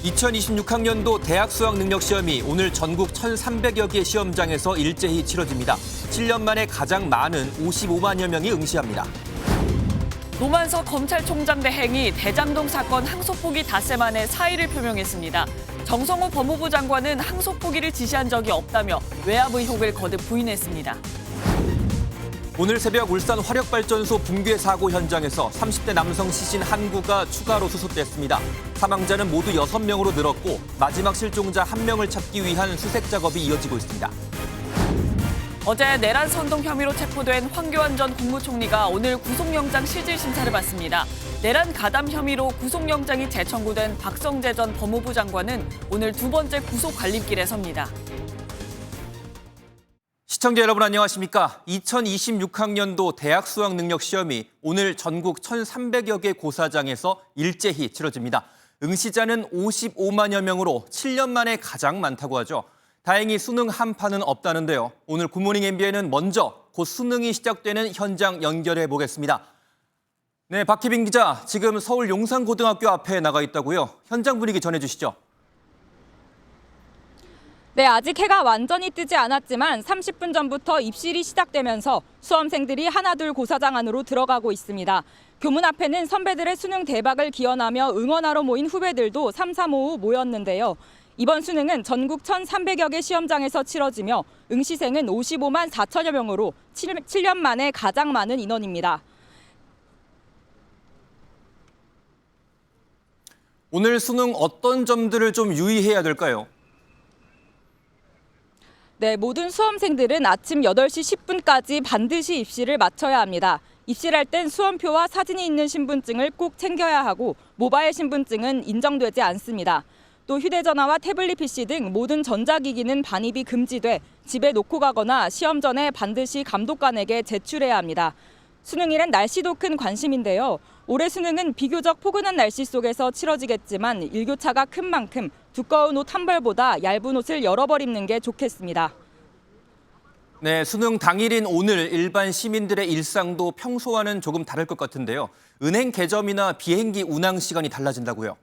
2026학년도 대학 수학 능력 시험이 오늘 전국 1,300여 개 시험장에서 일제히 치러집니다. 7년 만에 가장 많은 55만여 명이 응시합니다. 노만석 검찰총장 대행이 대장동 사건 항소포기 닷새 만에 사의를 표명했습니다. 정성호 법무부 장관은 항소포기를 지시한 적이 없다며 외압 의혹을 거듭 부인했습니다. 오늘 새벽 울산 화력발전소 붕괴 사고 현장에서 30대 남성 시신 한 구가 추가로 수습됐습니다. 사망자는 모두 6명으로 늘었고 마지막 실종자 1명을 찾기 위한 수색 작업이 이어지고 있습니다. 어제 내란 선동 혐의로 체포된 황교안 전 국무총리가 오늘 구속영장 실질 심사를 받습니다. 내란 가담 혐의로 구속영장이 재청구된 박성재 전 법무부 장관은 오늘 두 번째 구속 갈림길에 섭니다. 시청자 여러분 안녕하십니까? 2026학년도 대학 수학 능력 시험이 오늘 전국 1,300여 개 고사장에서 일제히 치러집니다. 응시자는 55만여 명으로 7년 만에 가장 많다고 하죠. 다행히 수능 한파는 없다는데요. 오늘 굿모닝 MBN은 먼저 곧 수능이 시작되는 현장 연결해 보겠습니다. 네, 박희빈 기자, 지금 서울 용산고등학교 앞에 나가 있다고요. 현장 분위기 전해주시죠. 네, 아직 해가 완전히 뜨지 않았지만 30분 전부터 입실이 시작되면서 수험생들이 하나둘 고사장 안으로 들어가고 있습니다. 교문 앞에는 선배들의 수능 대박을 기원하며 응원하러 모인 후배들도 삼삼오오 모였는데요. 이번 수능은 전국 1,300여 개 시험장에서 치러지며 응시생은 55만 4천여 명으로 7년 만에 가장 많은 인원입니다. 오늘 수능 어떤 점들을 좀 유의해야 될까요? 네, 모든 수험생들은 아침 8시 10분까지 반드시 입시를 마쳐야 합니다. 입실할 땐 수험표와 사진이 있는 신분증을 꼭 챙겨야 하고 모바일 신분증은 인정되지 않습니다. 또 휴대전화와 태블릿 PC 등 모든 전자기기는 반입이 금지돼 집에 놓고 가거나 시험 전에 반드시 감독관에게 제출해야 합니다. 수능일엔 날씨도 큰 관심인데요. 올해 수능은 비교적 포근한 날씨 속에서 치러지겠지만 일교차가 큰 만큼 두꺼운 옷 한 벌보다 얇은 옷을 여러 벌 입는 게 좋겠습니다. 네, 수능 당일인 오늘 일반 시민들의 일상도 평소와는 조금 다를 것 같은데요. 은행 개점이나 비행기 운항 시간이 달라진다고요?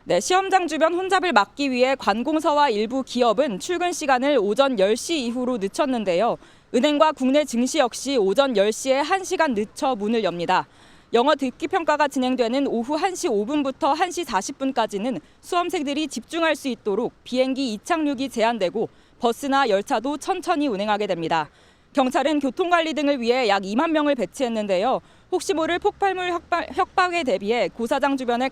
네, 시험장 주변 혼잡을 막기 위해 관공서와 일부 기업은 출근 시간을 오전 10시 이후로 늦췄는데요. 은행과 국내 증시 역시 오전 10시에 1시간 늦춰 문을 엽니다. 영어 듣기 평가가 진행되는 오후 1시 5분부터 1시 40분까지는 수험생들이 집중할 수 있도록 비행기 이착륙이 제한되고 버스나 열차도 천천히 운행하게 됩니다. 경찰은 교통관리 등을 위해 약 2만 명을 배치했는데요. 혹시 모를 폭발물 협박에 대비해 고사장 주변을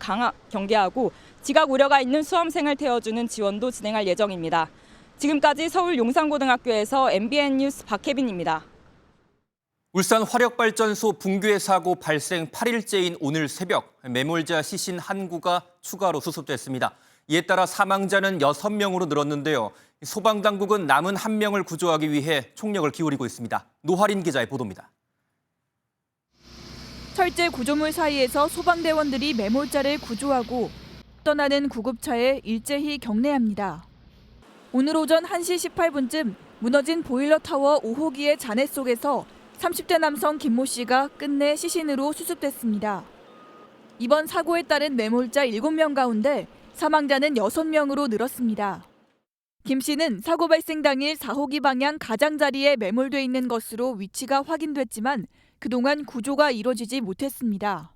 경계하고 지각 우려가 있는 수험생을 태워주는 지원도 진행할 예정입니다. 지금까지 서울 용산고등학교에서 MBN 뉴스 박혜빈입니다. 울산 화력발전소 붕괴 사고 발생 8일째인 오늘 새벽 매몰자 시신 한 구가 추가로 수습됐습니다. 이에 따라 사망자는 6명으로 늘었는데요. 소방당국은 남은 1명을 구조하기 위해 총력을 기울이고 있습니다. 노하린 기자의 보도입니다. 철제 구조물 사이에서 소방대원들이 매몰자를 구조하고 떠나는 구급차에 일제히 경례합니다. 오늘 오전 1시 18분쯤 무너진 보일러 타워 5호기의 잔해 속에서 30대 남성 김모 씨가 끝내 시신으로 수습됐습니다. 이번 사고에 따른 매몰자 7명 가운데 사망자는 6명으로 늘었습니다. 김 씨는 사고 발생 당일 4호기 방향 가장자리에 매몰돼 있는 것으로 위치가 확인됐지만 그동안 구조가 이뤄지지 못했습니다.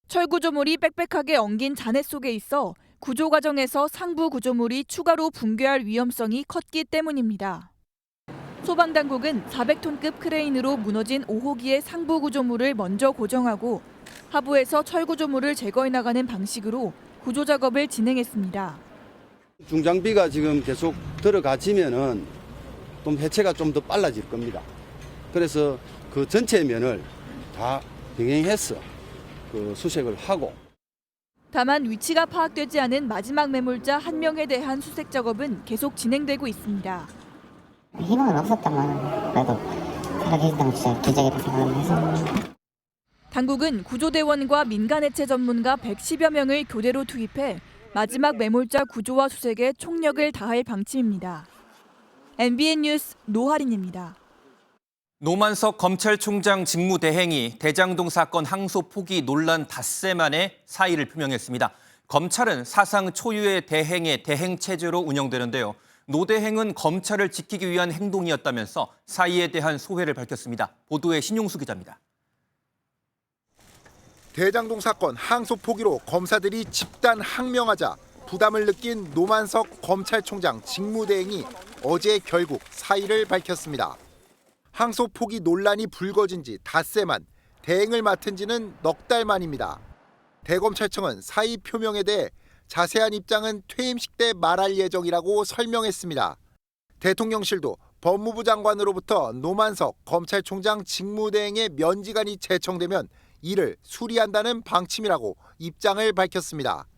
철구조물이 빽빽하게 엉긴 잔해 속에 있어 구조 과정에서 상부 구조물이 추가로 붕괴할 위험성이 컸기 때문입니다. 소방당국은 400톤급 크레인으로 무너진 5호기의 상부 구조물을 먼저 고정하고 하부에서 철구조물을 제거해 나가는 방식으로 구조 작업을 진행했습니다. 중장비가 지금 계속 들어가지면은 좀 해체가 좀 더 빨라질 겁니다. 그래서 그 전체 면을 다 병행해서 그 수색을 하고. 다만 위치가 파악되지 않은 마지막 매몰자 1명에 대한 수색 작업은 계속 진행되고 있습니다. 희망은 없었다만 그래도 살아계신다면 진짜 기적이라고 생각합니다. 당국은 구조대원과 민간해체 전문가 110여 명을 교대로 투입해 마지막 매몰자 구조와 수색에 총력을 다할 방침입니다. MBN 뉴스 노하린입니다. 노만석 검찰총장 직무대행이 대장동 사건 항소 포기 논란 닷새 만에 사의를 표명했습니다. 검찰은 사상 초유의 대행의 대행체제로 운영되는데요. 노 대행은 검찰을 지키기 위한 행동이었다면서 사의에 대한 소회를 밝혔습니다. 보도에 신용수 기자입니다. 대장동 사건 항소 포기로 검사들이 집단 항명하자 부담을 느낀 노만석 검찰총장 직무대행이 어제 결국 사의를 밝혔습니다. 항소 포기 논란이 불거진 지 닷새만, 대행을 맡은 지는 넉 달 만입니다. 대검찰청은 사의 표명에 대해 자세한 입장은 퇴임식 때 말할 예정이라고 설명했습니다. 대통령실도 법무부 장관으로부터 노만석 검찰총장 직무대행의 면지관이 제청되면 이를 수리한다는 방침이라고 입장을 밝혔습니다.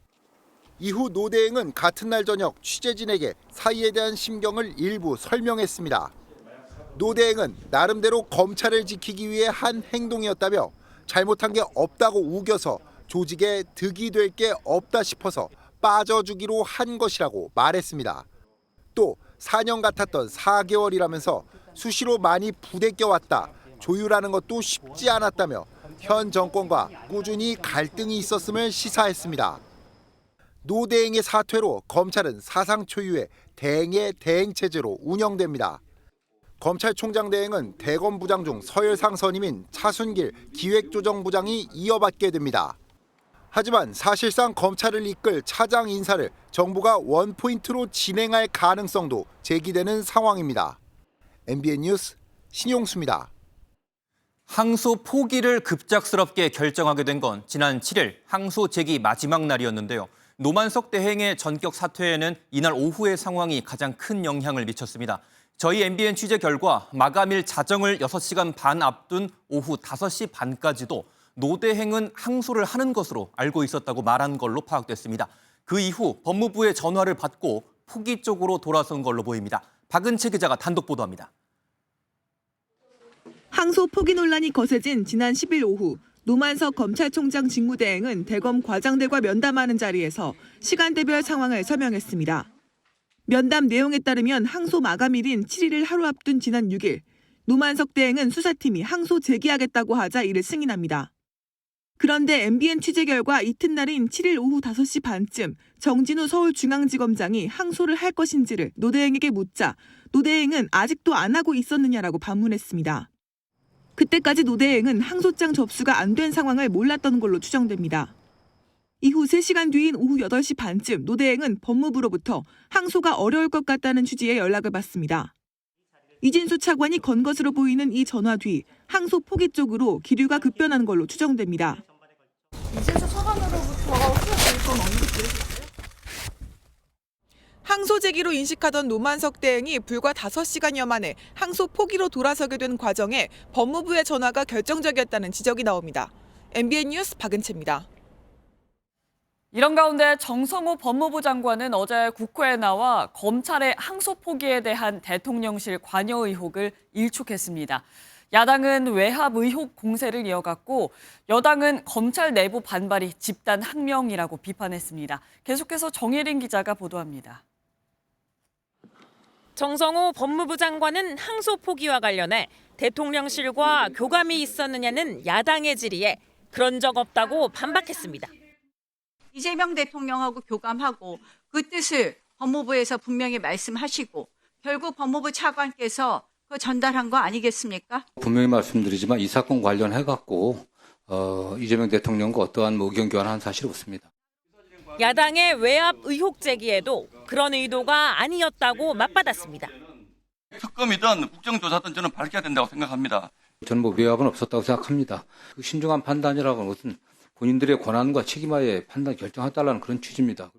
이후 노 대행은 같은 날 저녁 취재진에게 사의에 대한 심경을 일부 설명했습니다. 노 대행은 나름대로 검찰을 지키기 위해 한 행동이었다며 잘못한 게 없다고 우겨서 조직에 득이 될 게 없다 싶어서 빠져주기로 한 것이라고 말했습니다. 또 4년 같았던 4개월이라면서 수시로 많이 부대껴왔다, 조율하는 것도 쉽지 않았다며 현 정권과 꾸준히 갈등이 있었음을 시사했습니다. 노 대행의 사퇴로 검찰은 사상 초유의 대행의 대행체제로 운영됩니다. 검찰총장 대행은 대검 부장 중 서열상 선임인 차순길 기획조정부장이 이어받게 됩니다. 하지만 사실상 검찰을 이끌 차장 인사를 정부가 원포인트로 진행할 가능성도 제기되는 상황입니다. MBN 뉴스 신용수입니다. 항소 포기를 급작스럽게 결정하게 된 건 지난 7일 항소 제기 마지막 날이었는데요. 노만석 대행의 전격 사퇴에는 이날 오후의 상황이 가장 큰 영향을 미쳤습니다. 저희 MBN 취재 결과 마감일 자정을 6시간 반 앞둔 오후 5시 반까지도 노 대행은 항소를 하는 것으로 알고 있었다고 말한 걸로 파악됐습니다. 그 이후 법무부의 전화를 받고 포기 쪽으로 돌아선 걸로 보입니다. 박은채 기자가 단독 보도합니다. 항소 포기 논란이 거세진 지난 10일 오후 노만석 검찰총장 직무대행은 대검 과장들과 면담하는 자리에서 시간대별 상황을 설명했습니다. 면담 내용에 따르면 항소 마감일인 7일을 하루 앞둔 지난 6일, 노만석 대행은 수사팀이 항소 제기하겠다고 하자 이를 승인합니다. 그런데 MBN 취재 결과 이튿날인 7일 오후 5시 반쯤 정진우 서울중앙지검장이 항소를 할 것인지를 노 대행에게 묻자 노 대행은 아직도 안 하고 있었느냐라고 반문했습니다. 그때까지 노 대행은 항소장 접수가 안 된 상황을 몰랐던 걸로 추정됩니다. 이후 3시간 뒤인 오후 8시 반쯤 노 대행은 법무부로부터 항소가 어려울 것 같다는 취지의 연락을 받습니다. 이진수 차관이 건 것으로 보이는 이 전화 뒤 항소 포기 쪽으로 기류가 급변한 걸로 추정됩니다. 이진수 차관으로부터 후속 일정 언급 들으셨어요? 항소 제기로 인식하던 노만석 대행이 불과 5시간여 만에 항소 포기로 돌아서게 된 과정에 법무부의 전화가 결정적이었다는 지적이 나옵니다. MBN 뉴스 박은채입니다. 이런 가운데 정성호 법무부 장관은 어제 국회에 나와 검찰의 항소 포기에 대한 대통령실 관여 의혹을 일축했습니다. 야당은 외압 의혹 공세를 이어갔고 여당은 검찰 내부 반발이 집단 항명이라고 비판했습니다. 계속해서 정예린 기자가 보도합니다. 정성호 법무부 장관은 항소 포기와 관련해 대통령실과 교감이 있었느냐는 야당의 질의에 그런 적 없다고 반박했습니다. 이재명 대통령하고 교감하고 그 뜻을 법무부에서 분명히 말씀하시고 결국 법무부 차관께서 그 전달한 거 아니겠습니까? 분명히 말씀드리지만 이 사건 관련해갖고 이재명 대통령과 어떠한 의견 교환한 사실이 없습니다. 야당의 외압 의혹 제기에도 그런 의도가 아니었다고 맞받았습니다. 특검이든 국정조사든 저는 밝혀야 된다고 생각합니다. 저는 외압은 없었다고 생각합니다. 그 신중한 판단이라는 것은 본인들의 권한과 책임하에 판단 결정해달라는 그런 취지입니다.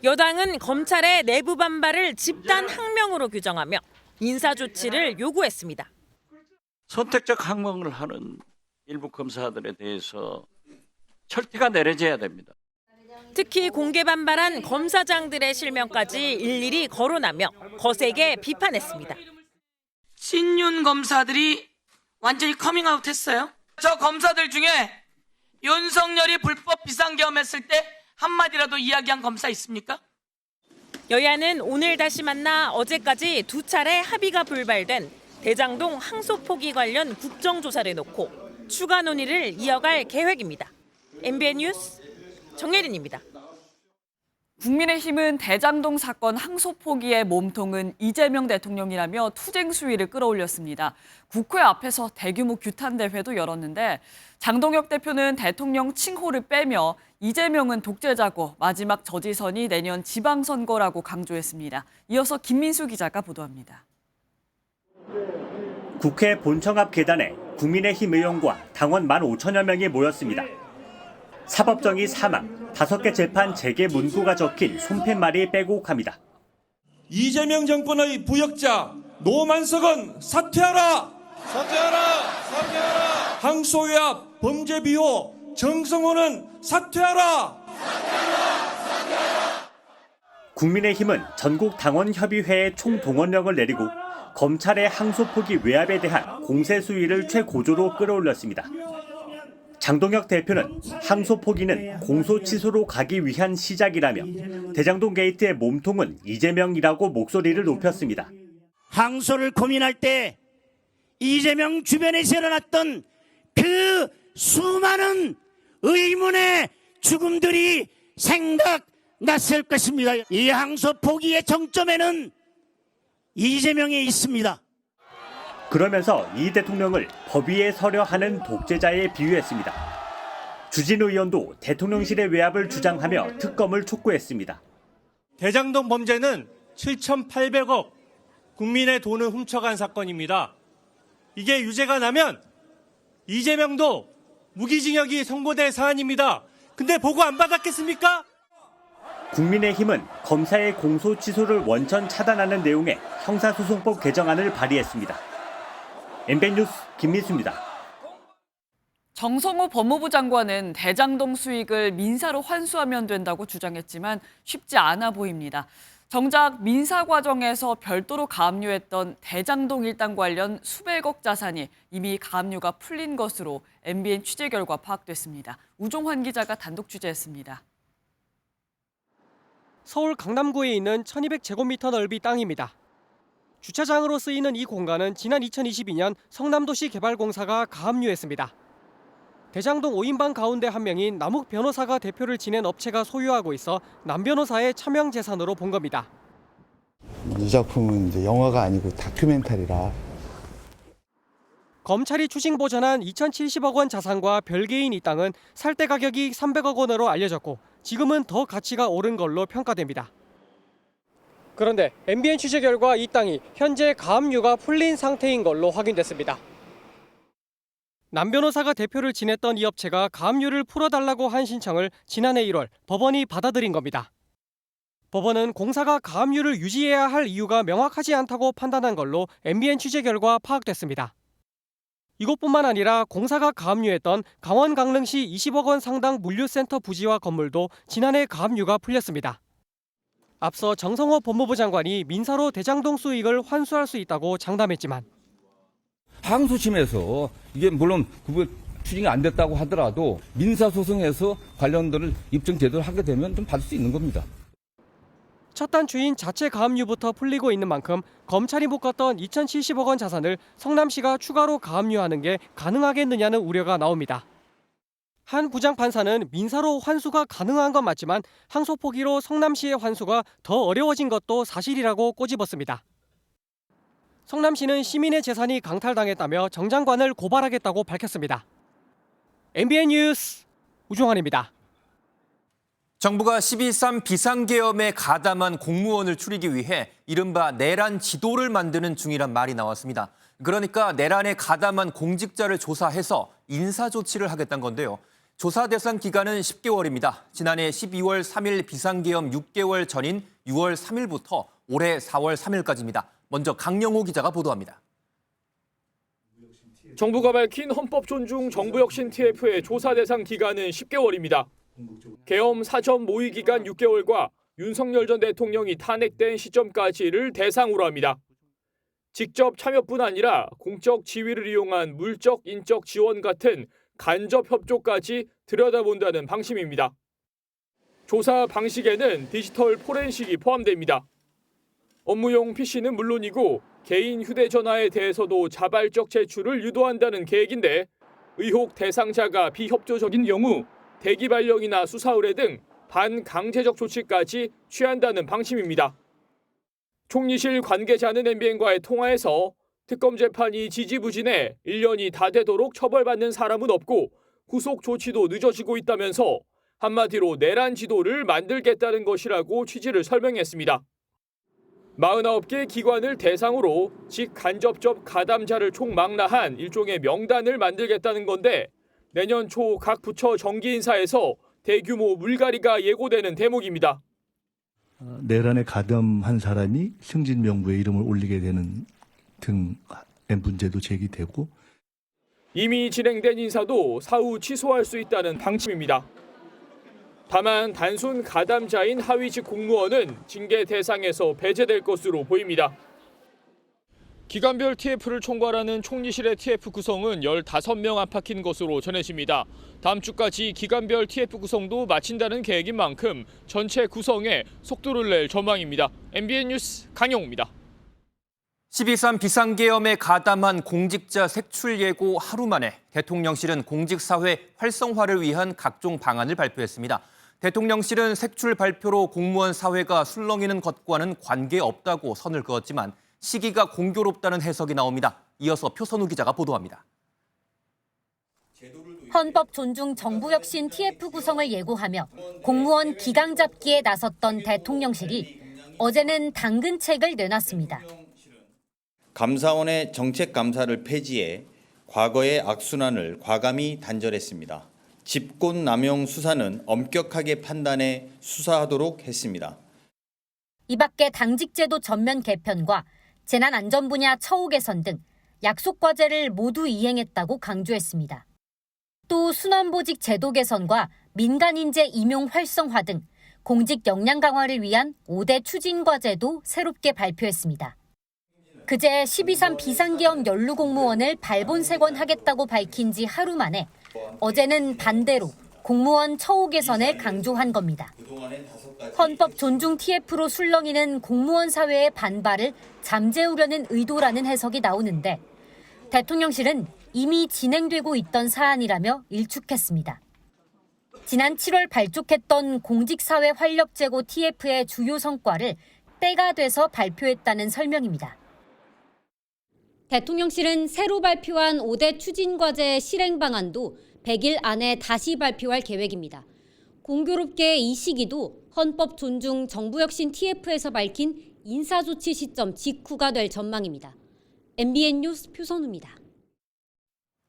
여당은 검찰의 내부 반발을 집단 항명으로 규정하며 인사 조치를 요구했습니다. 선택적 항명을 하는 일부 검사들에 대해서 철퇴가 내려져야 됩니다. 특히 공개 반발한 검사장들의 실명까지 일일이 거론하며 거세게 비판했습니다. 신윤 검사들이 완전히 커밍아웃 했어요. 저 검사들 중에 윤석열이 불법 비상계엄했을 때 한마디라도 이야기한 검사 있습니까? 여야는 오늘 다시 만나 어제까지 2차례 합의가 불발된 대장동 항소 포기 관련 국정조사를 놓고 추가 논의를 이어갈 계획입니다. MBN 뉴스 정예린입니다. 국민의힘은 대장동 사건 항소 포기의 몸통은 이재명 대통령이라며 투쟁 수위를 끌어올렸습니다. 국회 앞에서 대규모 규탄 대회도 열었는데 장동혁 대표는 대통령 칭호를 빼며 이재명은 독재자고 마지막 저지선이 내년 지방선거라고 강조했습니다. 이어서 김민수 기자가 보도합니다. 국회 본청 앞 계단에 국민의힘 의원과 당원 15,000여 명이 모였습니다. 사법정의 사망, 5개 재판 재개 문구가 적힌 손팻말이 빼곡합니다. 이재명 정권의 부역자 노만석은 사퇴하라! 사퇴하라! 사퇴하라! 항소유야 범죄 비호 정성호는 사퇴하라! 국민의힘은 전국 당원협의회에 총동원령을 내리고 검찰의 항소 포기 외압에 대한 공세 수위를 최고조로 끌어올렸습니다. 장동혁 대표는 항소 포기는 공소 취소로 가기 위한 시작이라며 대장동 게이트의 몸통은 이재명이라고 목소리를 높였습니다. 항소를 고민할 때 이재명 주변에서 일어났던 그 수많은 의문의 죽음들이 생각났을 것입니다. 이 항소 포기의 정점에는 이재명이 있습니다. 그러면서 이 대통령을 법 위에 서려 하는 독재자에 비유했습니다. 주진우 의원도 대통령실의 외압을 주장하며 특검을 촉구했습니다. 대장동 범죄는 7,800억 국민의 돈을 훔쳐간 사건입니다. 이게 유죄가 나면 이재명도 무기징역이 선고될 사안입니다. 근데 보고 안 받았겠습니까? 국민의힘은 검사의 공소 취소를 원천 차단하는 내용의 형사소송법 개정안을 발의했습니다. MBN 뉴스 김민수입니다. 정성호 법무부 장관은 대장동 수익을 민사로 환수하면 된다고 주장했지만 쉽지 않아 보입니다. 정작 민사 과정에서 별도로 가압류했던 대장동 일당 관련 수백억 자산이 이미 가압류가 풀린 것으로 MBN 취재 결과 파악됐습니다. 우종환 기자가 단독 취재했습니다. 서울 강남구에 있는 1200제곱미터 넓이 땅입니다. 주차장으로 쓰이는 이 공간은 지난 2022년 성남도시개발공사가 가압류했습니다. 대장동 5인방 가운데 한 명인 남욱 변호사가 대표를 지낸 업체가 소유하고 있어 남 변호사의 차명 재산으로 본 겁니다. 이 작품은 이제 영화가 아니고 다큐멘터리라. 검찰이 추징 보전한 2,070억 원 자산과 별개인 이 땅은 살 때 가격이 300억 원으로 알려졌고 지금은 더 가치가 오른 걸로 평가됩니다. 그런데 MBN 취재 결과 이 땅이 현재 가압류가 풀린 상태인 걸로 확인됐습니다. 남 변호사가 대표를 지냈던 이 업체가 가압류를 풀어달라고 한 신청을 지난해 1월 법원이 받아들인 겁니다. 법원은 공사가 가압류를 유지해야 할 이유가 명확하지 않다고 판단한 걸로 MBN 취재 결과 파악됐습니다. 이것뿐만 아니라 공사가 가압류했던 강원 강릉시 20억 원 상당 물류센터 부지와 건물도 지난해 가압류가 풀렸습니다. 앞서 정성호 법무부 장관이 민사로 대장동 수익을 환수할 수 있다고 장담했지만 항소심에서 이게 물론 추징이 안 됐다고 하더라도 민사소송에서 관련들을 입증 제대로 하게 되면 좀 받을 수 있는 겁니다. 첫 단추인 자체 가압류부터 풀리고 있는 만큼 검찰이 묶었던 2,070억 원 자산을 성남시가 추가로 가압류하는 게 가능하겠느냐는 우려가 나옵니다. 한 부장판사는 민사로 환수가 가능한 건 맞지만 항소 포기로 성남시의 환수가 더 어려워진 것도 사실이라고 꼬집었습니다. 성남시는 시민의 재산이 강탈당했다며 정 장관을 고발하겠다고 밝혔습니다. MBN 뉴스 우종환입니다. 정부가 12.3 비상계엄에 가담한 공무원을 추리기 위해 이른바 내란 지도를 만드는 중이란 말이 나왔습니다. 그러니까 내란에 가담한 공직자를 조사해서 인사조치를 하겠다는 건데요. 조사 대상 기간은 10개월입니다. 지난해 12월 3일 비상계엄 6개월 전인 6월 3일부터 올해 4월 3일까지입니다. 먼저 강영호 기자가 보도합니다. 정부가 밝힌 헌법 존중 정부혁신 TF의 조사 대상 기간은 10개월입니다. 계엄 사전 모의 기간 6개월과 윤석열 전 대통령이 탄핵된 시점까지를 대상으로 합니다. 직접 참여뿐 아니라 공적 지위를 이용한 물적, 인적 지원 같은 간접 협조까지 들여다본다는 방침입니다. 조사 방식에는 디지털 포렌식이 포함됩니다. 업무용 PC는 물론이고 개인 휴대전화에 대해서도 자발적 제출을 유도한다는 계획인데 의혹 대상자가 비협조적인 경우 대기 발령이나 수사 의뢰 등 반강제적 조치까지 취한다는 방침입니다. 총리실 관계자는 MBN과의 통화에서 특검 재판이 지지부진해 1년이 다 되도록 처벌받는 사람은 없고 구속 조치도 늦어지고 있다면서 한마디로 내란 지도를 만들겠다는 것이라고 취지를 설명했습니다. 49개 기관을 대상으로 직간접적 가담자를 총망라한 일종의 명단을 만들겠다는 건데 내년 초 각 부처 정기 인사에서 대규모 물갈이가 예고되는 대목입니다. 내란에 가담한 사람이 승진 명부에 이름을 올리게 되는 등의 문제도 제기되고 이미 진행된 인사도 사후 취소할 수 있다는 방침입니다. 다만 단순 가담자인 하위직 공무원은 징계 대상에서 배제될 것으로 보입니다. 기관별 TF를 총괄하는 총리실의 TF 구성은 15명 안팎인 것으로 전해집니다. 다음 주까지 기관별 TF 구성도 마친다는 계획인 만큼 전체 구성에 속도를 낼 전망입니다. MBN 뉴스 강영우입니다. 12.3 비상계엄에 가담한 공직자 색출 예고 하루 만에 대통령실은 공직사회 활성화를 위한 각종 방안을 발표했습니다. 대통령실은 색출 발표로 공무원 사회가 술렁이는 것과는 관계없다고 선을 그었지만 시기가 공교롭다는 해석이 나옵니다. 이어서 표선우 기자가 보도합니다. 헌법 존중 정부 혁신 TF 구성을 예고하며 공무원 기강 잡기에 나섰던 대통령실이 어제는 당근책을 내놨습니다. 감사원의 정책 감사를 폐지해 과거의 악순환을 과감히 단절했습니다. 집권 남용 수사는 엄격하게 판단해 수사하도록 했습니다. 이 밖에 당직제도 전면 개편과 재난안전 분야 처우 개선 등 약속 과제를 모두 이행했다고 강조했습니다. 또 순환보직 제도 개선과 민간인재 임용 활성화 등 공직 역량 강화를 위한 5대 추진 과제도 새롭게 발표했습니다. 그제 12.3 비상계엄 연루 공무원을 발본색원하겠다고 밝힌 지 하루 만에 어제는 반대로 공무원 처우 개선을 강조한 겁니다. 헌법 존중 TF로 술렁이는 공무원 사회의 반발을 잠재우려는 의도라는 해석이 나오는데 대통령실은 이미 진행되고 있던 사안이라며 일축했습니다. 지난 7월 발족했던 공직사회 활력제고 TF의 주요 성과를 때가 돼서 발표했다는 설명입니다. 대통령실은 새로 발표한 5대 추진과제 실행 방안도 100일 안에 다시 발표할 계획입니다. 공교롭게 이 시기도 헌법 존중 정부혁신 TF에서 밝힌 인사조치 시점 직후가 될 전망입니다. MBN 뉴스 표선우입니다.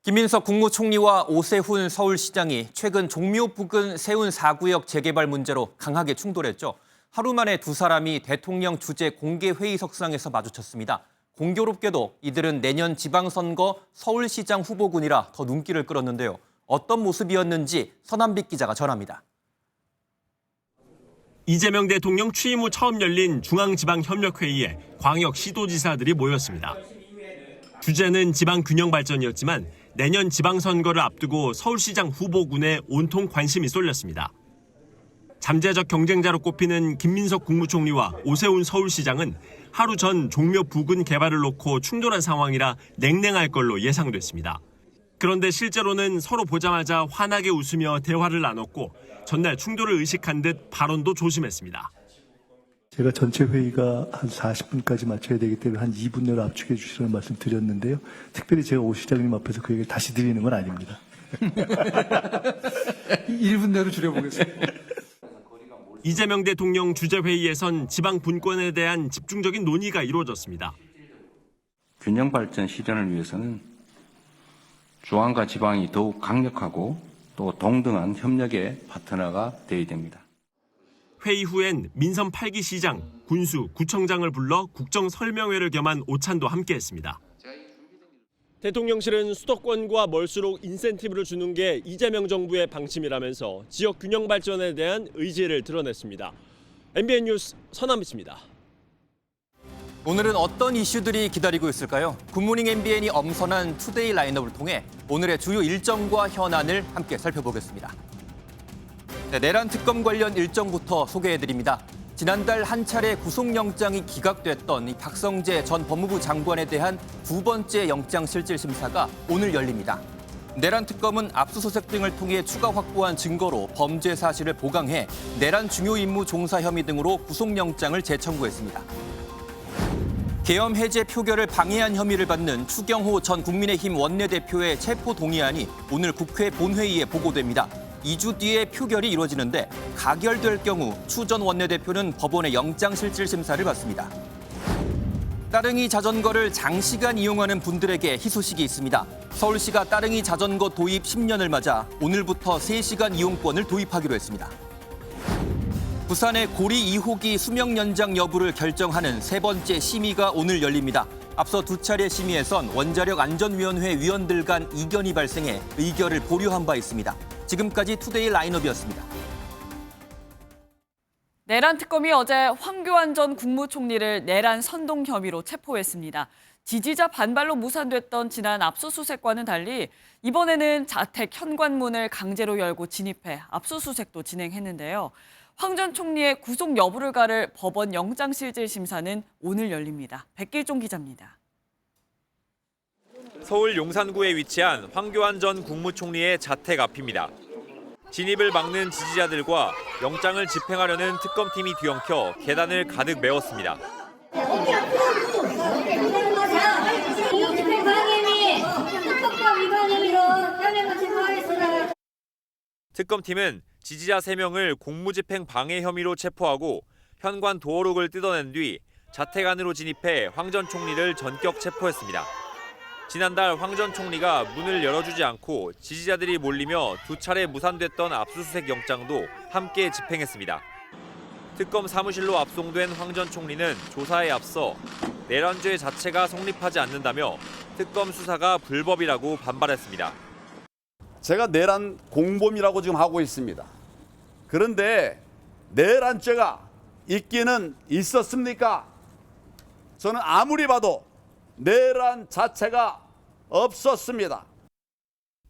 김민석 국무총리와 오세훈 서울시장이 최근 종묘 부근 세운 4구역 재개발 문제로 강하게 충돌했죠. 하루 만에 두 사람이 대통령 주재 공개회의석상에서 마주쳤습니다. 공교롭게도 이들은 내년 지방선거 서울시장 후보군이라 더 눈길을 끌었는데요. 어떤 모습이었는지 서남빛 기자가 전합니다. 이재명 대통령 취임 후 처음 열린 중앙지방협력회의에 광역시도지사들이 모였습니다. 주제는 지방균형발전이었지만 내년 지방선거를 앞두고 서울시장 후보군에 온통 관심이 쏠렸습니다. 잠재적 경쟁자로 꼽히는 김민석 국무총리와 오세훈 서울시장은 하루 전 종묘 부근 개발을 놓고 충돌한 상황이라 냉랭할 걸로 예상됐습니다. 그런데 실제로는 서로 보자마자 환하게 웃으며 대화를 나눴고 전날 충돌을 의식한 듯 발언도 조심했습니다. 제가 전체 회의가 한 40분까지 마쳐야 되기 때문에 한 2분 내로 압축해 주시라는 말씀 드렸는데요. 특별히 제가 오 시장님 앞에서 그 얘기를 다시 드리는 건 아닙니다. 1분 내로 줄여보겠습니다. 이재명 대통령 주재회의에선 지방 분권에 대한 집중적인 논의가 이루어졌습니다. 균형 발전 실현을 위해서는 중앙과 지방이 더욱 강력하고 또 동등한 협력의 파트너가 되어야 됩니다. 회의 후엔 민선 8기 시장, 군수, 구청장을 불러 국정 설명회를 겸한 오찬도 함께했습니다. 대통령실은 수도권과 멀수록 인센티브를 주는 게 이재명 정부의 방침이라면서 지역 균형 발전에 대한 의지를 드러냈습니다. MBN 뉴스 서남빛입니다. 오늘은 어떤 이슈들이 기다리고 있을까요? 굿모닝 MBN이 엄선한 투데이 라인업을 통해 오늘의 주요 일정과 현안을 함께 살펴보겠습니다. 네, 내란 특검 관련 일정부터 소개해드립니다. 지난달 한 차례 구속영장이 기각됐던 이 박성재 전 법무부 장관에 대한 두 번째 영장실질심사가 오늘 열립니다. 내란 특검은 압수수색 등을 통해 추가 확보한 증거로 범죄 사실을 보강해 내란 중요 임무 종사 혐의 등으로 구속영장을 재청구했습니다. 계엄 해제 표결을 방해한 혐의를 받는 추경호 전 국민의힘 원내대표의 체포 동의안이 오늘 국회 본회의에 보고됩니다. 2주 뒤에 표결이 이루어지는데 가결될 경우 추 전 원내대표는 법원의 영장실질심사를 받습니다. 따릉이 자전거를 장시간 이용하는 분들에게 희소식이 있습니다. 서울시가 따릉이 자전거 도입 10년을 맞아 오늘부터 3시간 이용권을 도입하기로 했습니다. 부산의 고리 2호기 수명 연장 여부를 결정하는 세 번째 심의가 오늘 열립니다. 앞서 두 차례 심의에선 원자력 안전위원회 위원들 간 이견이 발생해 의결을 보류한 바 있습니다. 지금까지 투데이 라인업이었습니다. 내란 특검이 어제 황교안 전 국무총리를 내란 선동 혐의로 체포했습니다. 지지자 반발로 무산됐던 지난 압수수색과는 달리 이번에는 자택 현관문을 강제로 열고 진입해 압수수색도 진행했는데요. 황 전 총리의 구속 여부를 가를 법원 영장실질심사는 오늘 열립니다. 백길종 기자입니다. 서울 용산구에 위치한 황교안 전 국무총리의 자택 앞입니다. 진입을 막는 지지자들과 영장을 집행하려는 특검팀이 뒤엉켜 계단을 가득 메웠습니다. 특검팀은 지지자 3명을 공무집행 방해 혐의로 체포하고 현관 도어록을 뜯어낸 뒤 자택 안으로 진입해 황 전 총리를 전격 체포했습니다. 지난달 황 전 총리가 문을 열어주지 않고 지지자들이 몰리며 두 차례 무산됐던 압수수색 영장도 함께 집행했습니다. 특검 사무실로 압송된 황 전 총리는 조사에 앞서 내란죄 자체가 성립하지 않는다며 특검 수사가 불법이라고 반발했습니다. 제가 내란 공범이라고 지금 하고 있습니다. 그런데 내란죄가 있기는 있었습니까? 저는 아무리 봐도 내란 자체가 없었습니다.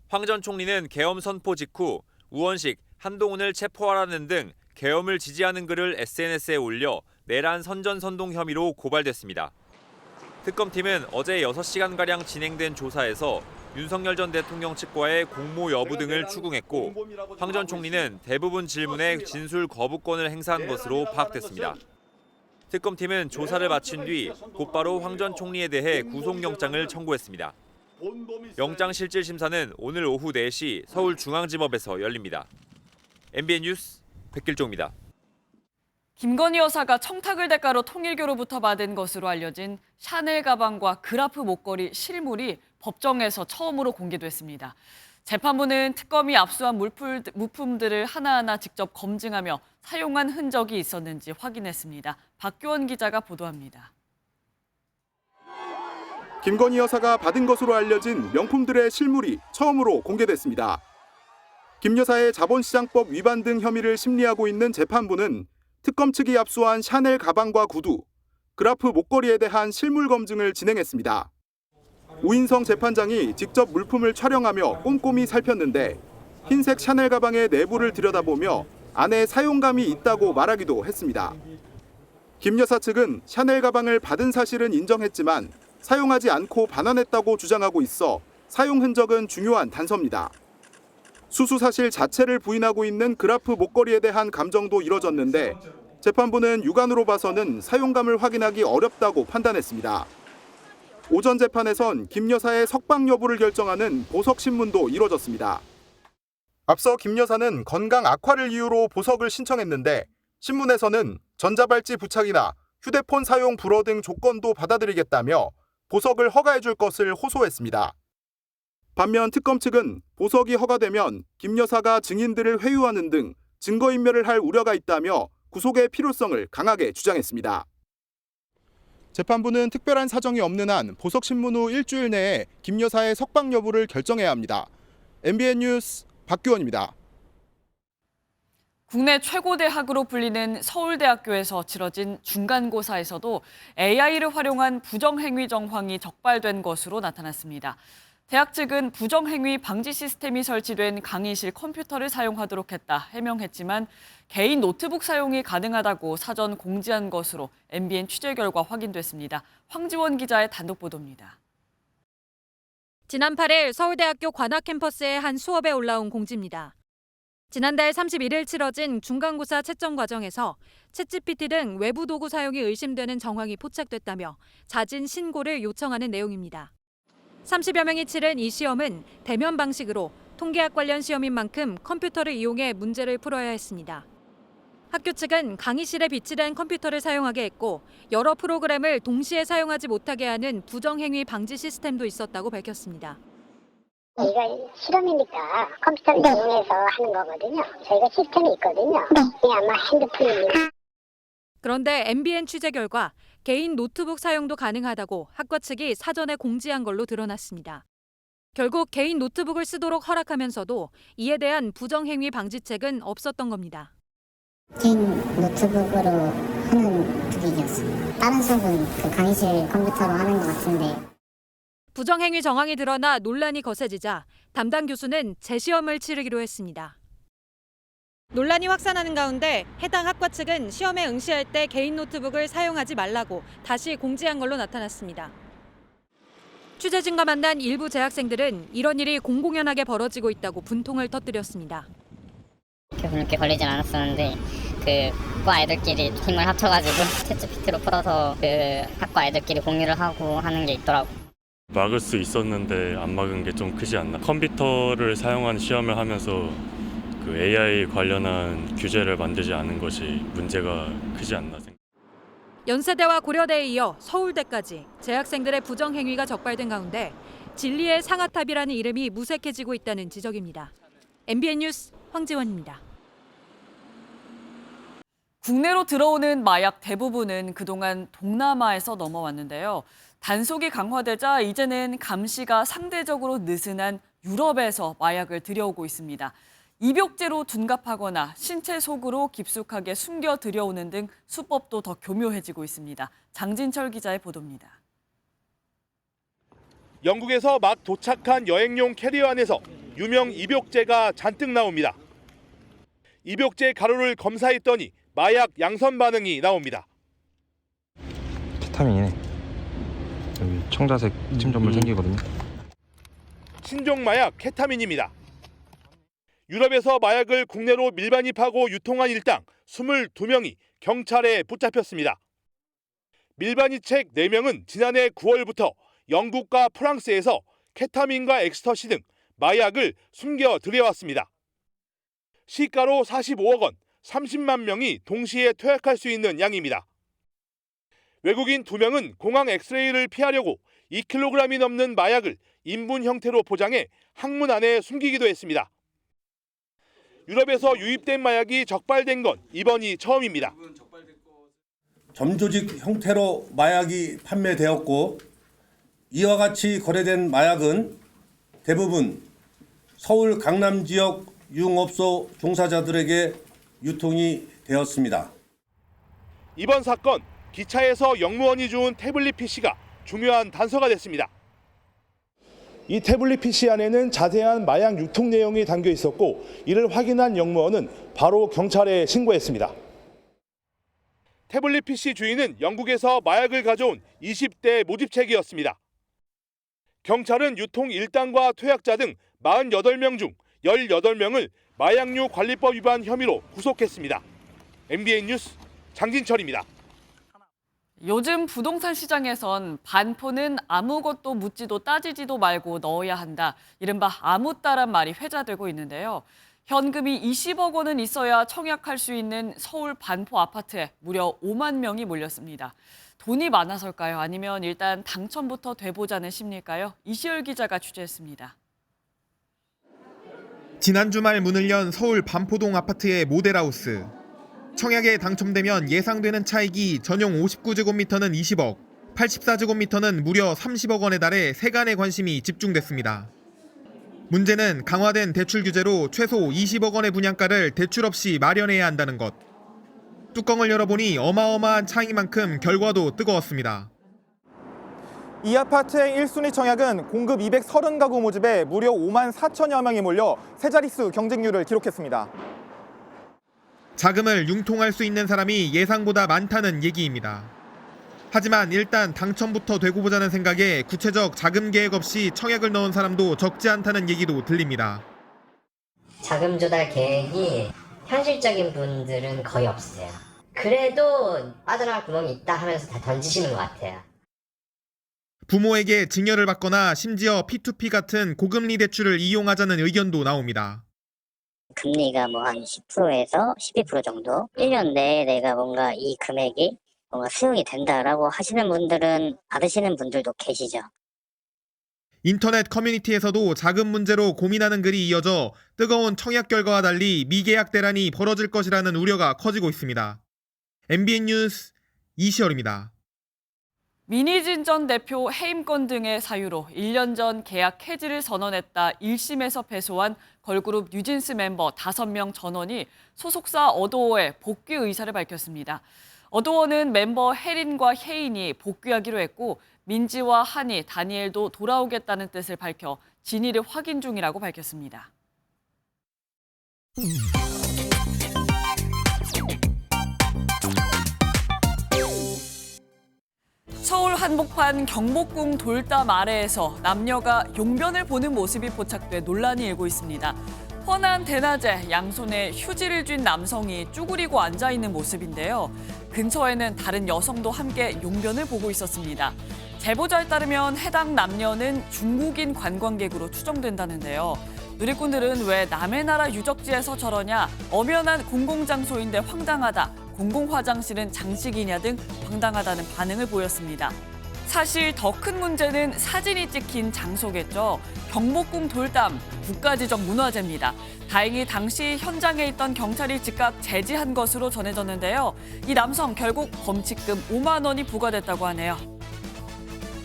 황 전 총리는 계엄 선포 직후 우원식, 한동훈을 체포하라는 등 계엄을 지지하는 글을 SNS에 올려 내란 선전선동 혐의로 고발됐습니다. 특검팀은 어제 6시간가량 진행된 조사에서 윤석열 전 대통령 측과의 공모 여부 등을 추궁했고 황 전 총리는 대부분 질문에 진술 거부권을 행사한 것으로 파악됐습니다. 특검팀은 조사를 마친 뒤 곧바로 황 전 총리에 대해 구속영장을 청구했습니다. 영장실질심사는 오늘 오후 4시 서울중앙지법에서 열립니다. MBN 뉴스 백길종입니다. 김건희 여사가 청탁을 대가로 통일교로부터 받은 것으로 알려진 샤넬 가방과 그라프 목걸이 실물이 법정에서 처음으로 공개됐습니다. 재판부는 특검이 압수한 물품들을 하나하나 직접 검증하며 사용한 흔적이 있었는지 확인했습니다. 박규원 기자가 보도합니다. 김건희 여사가 받은 것으로 알려진 명품들의 실물이 처음으로 공개됐습니다. 김 여사의 자본시장법 위반 등 혐의를 심리하고 있는 재판부는 특검 측이 압수한 샤넬 가방과 구두, 그라프 목걸이에 대한 실물 검증을 진행했습니다. 우인성 재판장이 직접 물품을 촬영하며 꼼꼼히 살폈는데 흰색 샤넬 가방의 내부를 들여다보며 안에 사용감이 있다고 말하기도 했습니다. 김 여사 측은 샤넬 가방을 받은 사실은 인정했지만 사용하지 않고 반환했다고 주장하고 있어 사용 흔적은 중요한 단서입니다. 수수 사실 자체를 부인하고 있는 그라프 목걸이에 대한 감정도 이뤄졌는데 재판부는 육안으로 봐서는 사용감을 확인하기 어렵다고 판단했습니다. 오전 재판에선 김 여사의 석방 여부를 결정하는 보석 신문도 이뤄졌습니다. 앞서 김 여사는 건강 악화를 이유로 보석을 신청했는데 신문에서는 전자발찌 부착이나 휴대폰 사용 불허 등 조건도 받아들이겠다며 보석을 허가해 줄 것을 호소했습니다. 반면 특검 측은 보석이 허가되면 김 여사가 증인들을 회유하는 등 증거인멸을 할 우려가 있다며 구속의 필요성을 강하게 주장했습니다. 재판부는 특별한 사정이 없는 한 보석 신문 후 일주일 내에 김 여사의 석방 여부를 결정해야 합니다. MBN 뉴스 박규원입니다. 국내 최고 대학으로 불리는 서울대학교에서 치러진 중간고사에서도 AI를 활용한 부정행위 정황이 적발된 것으로 나타났습니다. 대학 측은 부정행위 방지 시스템이 설치된 강의실 컴퓨터를 사용하도록 했다 해명했지만 개인 노트북 사용이 가능하다고 사전 공지한 것으로 MBN 취재 결과 확인됐습니다. 황지원 기자의 단독 보도입니다. 지난 8일 서울대학교 관악 캠퍼스의 한 수업에 올라온 공지입니다. 지난달 31일 치러진 중간고사 채점 과정에서 챗GPT 등 외부 도구 사용이 의심되는 정황이 포착됐다며 자진 신고를 요청하는 내용입니다. 30여 명이 치른 이 시험은 대면 방식으로 통계학 관련 시험인 만큼 컴퓨터를 이용해 문제를 풀어야 했습니다. 학교 측은 강의실에 비치된 컴퓨터를 사용하게 했고 여러 프로그램을 동시에 사용하지 못하게 하는 부정행위 방지 시스템도 있었다고 밝혔습니다. 이거 실험이니까 컴퓨터를 이용해서 하는 거거든요. 저희가 시스템이 있거든요. 이게 아마 핸드폰입니다. 그런데 MBN 취재 결과 개인 노트북 사용도 가능하다고 학과 측이 사전에 공지한 걸로 드러났습니다. 결국 개인 노트북을 쓰도록 허락하면서도 이에 대한 부정행위 방지책은 없었던 겁니다. 개인 노트북으로 하는 분위기였습니다. 다른 수업은 그 강의실 컴퓨터로 하는 것 같은데. 부정행위 정황이 드러나 논란이 거세지자 담당 교수는 재시험을 치르기로 했습니다. 논란이 확산하는 가운데 해당 학과 측은 시험에 응시할 때 개인 노트북을 사용하지 말라고 다시 공지한 걸로 나타났습니다. 취재진과 만난 일부 재학생들은 이런 일이 공공연하게 벌어지고 있다고 분통을 터뜨렸습니다. 교수님께 걸리진 않았었는데 그 과 애들끼리 힘을 합쳐가지고 챗GPT로 풀어서 그 학과 애들끼리 공유를 하고 하는 게 있더라고. 막을 수 있었는데 안 막은 게 좀 크지 않나. 컴퓨터를 사용한 시험을 하면서 그 AI 관련한 규제를 만들지 않은 것이 문제가 크지 않나 생각합니다. 연세대와 고려대에 이어 서울대까지 재학생들의 부정행위가 적발된 가운데 진리의 상아탑이라는 이름이 무색해지고 있다는 지적입니다. MBN 뉴스 황지원입니다. 국내로 들어오는 마약 대부분은 그동안 동남아에서 넘어왔는데요. 단속이 강화되자 이제는 감시가 상대적으로 느슨한 유럽에서 마약을 들여오고 있습니다. 입욕제로 둔갑하거나 신체 속으로 깊숙하게 숨겨 들여오는 등 수법도 더 교묘해지고 있습니다. 장진철 기자의 보도입니다. 영국에서 막 도착한 여행용 캐리어 안에서 유명 입욕제가 잔뜩 나옵니다. 입욕제 가루를 검사했더니 마약 양선 반응이 나옵니다. 케타민이네. 여기 청자색 침전물 생기거든요. 신종 마약 케타민입니다. 유럽에서 마약을 국내로 밀반입하고 유통한 일당 22명이 경찰에 붙잡혔습니다. 밀반입책 4명은 지난해 9월부터 영국과 프랑스에서 케타민과 엑스터시 등 마약을 숨겨 들여왔습니다. 시가로 45억 원, 30만 명이 동시에 투약할 수 있는 양입니다. 외국인 2명은 공항 엑스레이를 피하려고 2kg이 넘는 마약을 인분 형태로 포장해 항문 안에 숨기기도 했습니다. 유럽에서 유입된 마약이 적발된 건 이번이 처음입니다. 점조직 형태로 마약이 판매되었고 이와 같이 거래된 마약은 대부분 서울 강남 지역 유흥업소 종사자들에게 유통이 되었습니다. 이번 사건, 기차에서 영무원이 준 태블릿 PC가 중요한 단서가 됐습니다. 이 태블릿 PC 안에는 자세한 마약 유통 내용이 담겨 있었고 이를 확인한 영무원은 바로 경찰에 신고했습니다. 태블릿 PC 주인은 영국에서 마약을 가져온 20대 모집책이었습니다. 경찰은 유통 일당과 투약자 등 48명 중 18명을 마약류 관리법 위반 혐의로 구속했습니다. MBN 뉴스 장진철입니다. 요즘 부동산 시장에선 반포는 아무것도 묻지도 따지지도 말고 넣어야 한다. 이른바 아무따란 말이 회자되고 있는데요. 현금이 20억 원은 있어야 청약할 수 있는 서울 반포 아파트에 무려 5만 명이 몰렸습니다. 돈이 많아서일까요? 아니면 일단 당첨부터 돼보자는 심리일까요? 이시열 기자가 취재했습니다. 지난 주말 문을 연 서울 반포동 아파트의 모델하우스. 청약에 당첨되면 예상되는 차익이 전용 59제곱미터는 20억, 84제곱미터는 무려 30억 원에 달해 세간의 관심이 집중됐습니다. 문제는 강화된 대출 규제로 최소 20억 원의 분양가를 대출 없이 마련해야 한다는 것. 뚜껑을 열어보니 어마어마한 차이만큼 결과도 뜨거웠습니다. 이 아파트의 1순위 청약은 공급 230가구 모집에 무려 5만 4천여 명이 몰려 세 자릿수 경쟁률을 기록했습니다. 자금을 융통할 수 있는 사람이 예상보다 많다는 얘기입니다. 하지만 일단 당첨부터 되고 보자는 생각에 구체적 자금 계획 없이 청약을 넣은 사람도 적지 않다는 얘기도 들립니다. 자금 조달 계획이 현실적인 분들은 거의 없으세요. 그래도 빠져나갈 구멍이 있다 하면서 다 던지시는 것 같아요. 부모에게 증여를 받거나 심지어 P2P 같은 고금리 대출을 이용하자는 의견도 나옵니다. 금리가 뭐 한 10%에서 12% 정도 1년 내에 내가 뭔가 이 금액이 뭔가 수용이 된다라고 하시는 분들은 받으시는 분들도 계시죠. 인터넷 커뮤니티에서도 자금 문제로 고민하는 글이 이어져 뜨거운 청약 결과와 달리 미계약 대란이 벌어질 것이라는 우려가 커지고 있습니다. MBN 뉴스 이시열입니다. 민희진 전 대표 해임권 등의 사유로 1년 전 계약 해지를 선언했다 1심에서 패소한 걸그룹 뉴진스 멤버 5명 전원이 소속사 어도어에 복귀 의사를 밝혔습니다. 어도어는 멤버 혜린과 혜인이 복귀하기로 했고 민지와 한이, 다니엘도 돌아오겠다는 뜻을 밝혀 진위를 확인 중이라고 밝혔습니다. 서울 한복판 경복궁 돌담 아래에서 남녀가 용변을 보는 모습이 포착돼 논란이 일고 있습니다. 훤한 대낮에 양손에 휴지를 쥔 남성이 쭈그리고 앉아있는 모습인데요. 근처에는 다른 여성도 함께 용변을 보고 있었습니다. 제보자에 따르면 해당 남녀는 중국인 관광객으로 추정된다는데요. 누리꾼들은 왜 남의 나라 유적지에서 저러냐, 엄연한 공공장소인데 황당하다, 공공화장실은 장식이냐 등 황당하다는 반응을 보였습니다. 사실 더 큰 문제는 사진이 찍힌 장소겠죠. 경복궁 돌담, 국가지적 문화재입니다. 다행히 당시 현장에 있던 경찰이 즉각 제지한 것으로 전해졌는데요. 이 남성 결국 범칙금 5만 원이 부과됐다고 하네요.